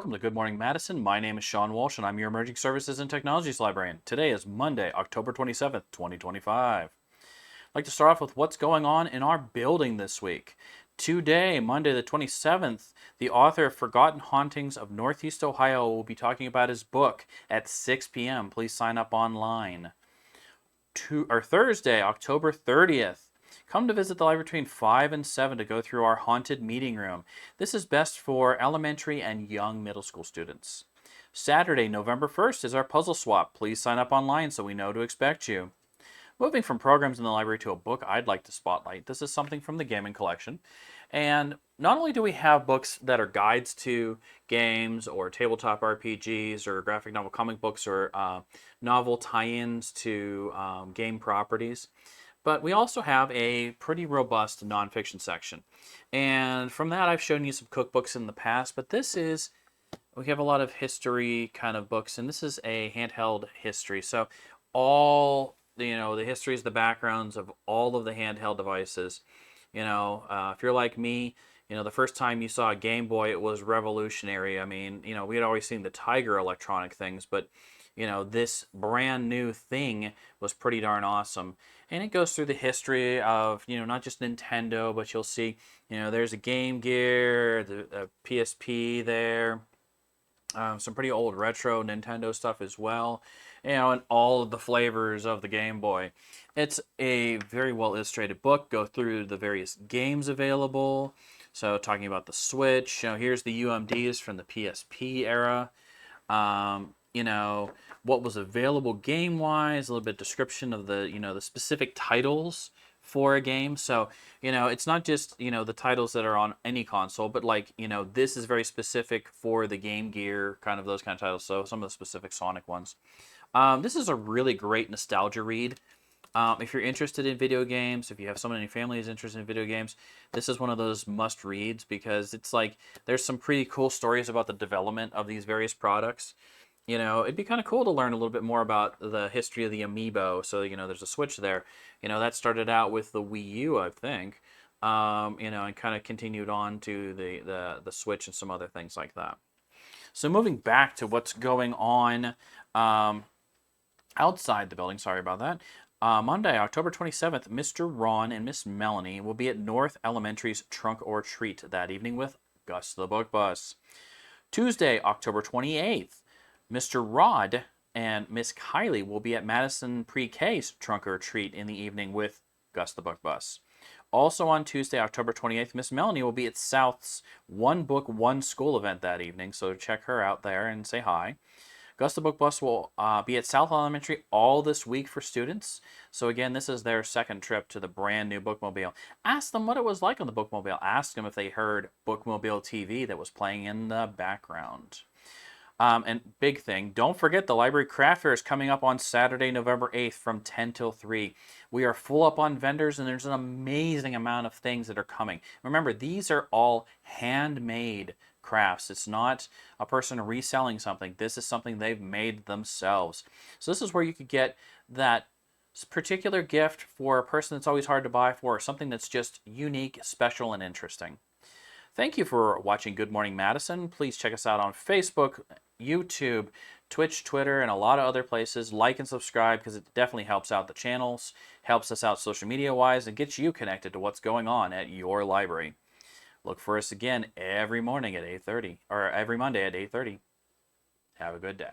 Welcome to Good Morning Madison. My name is Shawn Walsh and I'm your Emerging Services and Technologies Librarian. Today is Monday, October 27th, 2025. I'd like to start off with what's going on in our building this week. Today, Monday the 27th, the author of Forgotten Hauntings of Northeast Ohio will be talking about his book at 6 p.m. Please sign up online. Thursday, October 30th, come to visit the library between 5 and 7 to go through our haunted meeting room. This is best for elementary and young middle school students. Saturday, November 1st is our puzzle swap. Please sign up online so we know to expect you. Moving from programs in the library to a book I'd like to spotlight. This is something from the gaming collection. And not only do we have books that are guides to games or tabletop RPGs or graphic novel comic books or novel tie-ins to game properties, but we also have a pretty robust nonfiction section. And from that, I've shown you some cookbooks in the past, but we have a lot of history kind of books, and this is a handheld history. So all, the histories, the backgrounds of all of the handheld devices. If you're like me, the first time you saw a Game Boy, it was revolutionary. I mean, we had always seen the Tiger electronic things, but this brand new thing was pretty darn awesome. And it goes through the history of, not just Nintendo, but you'll see, there's a Game Gear, the PSP there, some pretty old retro Nintendo stuff as well, and all of the flavors of the Game Boy. It's a very well illustrated book. Go through the various games available. So talking about the Switch, here's the UMDs from the PSP era. What was available game-wise, a little bit of description of the specific titles for a game. So, it's not just, the titles that are on any console, but this is very specific for the Game Gear, kind of those kind of titles. So some of the specific Sonic ones. This is a really great nostalgia read. If you're interested in video games, if you have someone in your family who's interested in video games, this is one of those must reads because it's there's some pretty cool stories about the development of these various products. It'd be kind of cool to learn a little bit more about the history of the Amiibo. So, there's a Switch there. That started out with the Wii U, I think, and kind of continued on to the Switch and some other things like that. So moving back to what's going on outside the building, sorry about that. Monday, October 27th, Mr. Ron and Miss Melanie will be at North Elementary's Trunk or Treat that evening with Gus the Book Bus. Tuesday, October 28th, Mr. Rod and Miss Kylie will be at Madison Pre-K's Trunk or Treat in the evening with Gus the Book Bus. Also on Tuesday, October 28th, Miss Melanie will be at South's One Book, One School event that evening, so check her out there and say hi. Gus the Book Bus will be at South Elementary all this week for students. So again, this is their second trip to the brand new Bookmobile. Ask them what it was like on the Bookmobile. Ask them if they heard Bookmobile TV that was playing in the background. And big thing, don't forget the Library Craft Fair is coming up on Saturday, November 8th from 10 till 3. We are full up on vendors and there's an amazing amount of things that are coming. Remember, these are all handmade crafts. It's not a person reselling something. This is something they've made themselves. So this is where you could get that particular gift for a person that's always hard to buy for, or something that's just unique, special, and interesting. Thank you for watching Good Morning Madison. Please check us out on Facebook, YouTube, Twitch, Twitter, and a lot of other places. Like and subscribe because it definitely helps out the channels, helps us out social media-wise, and gets you connected to what's going on at your library. Look for us again every morning at 8:30, or every Monday at 8:30. Have a good day.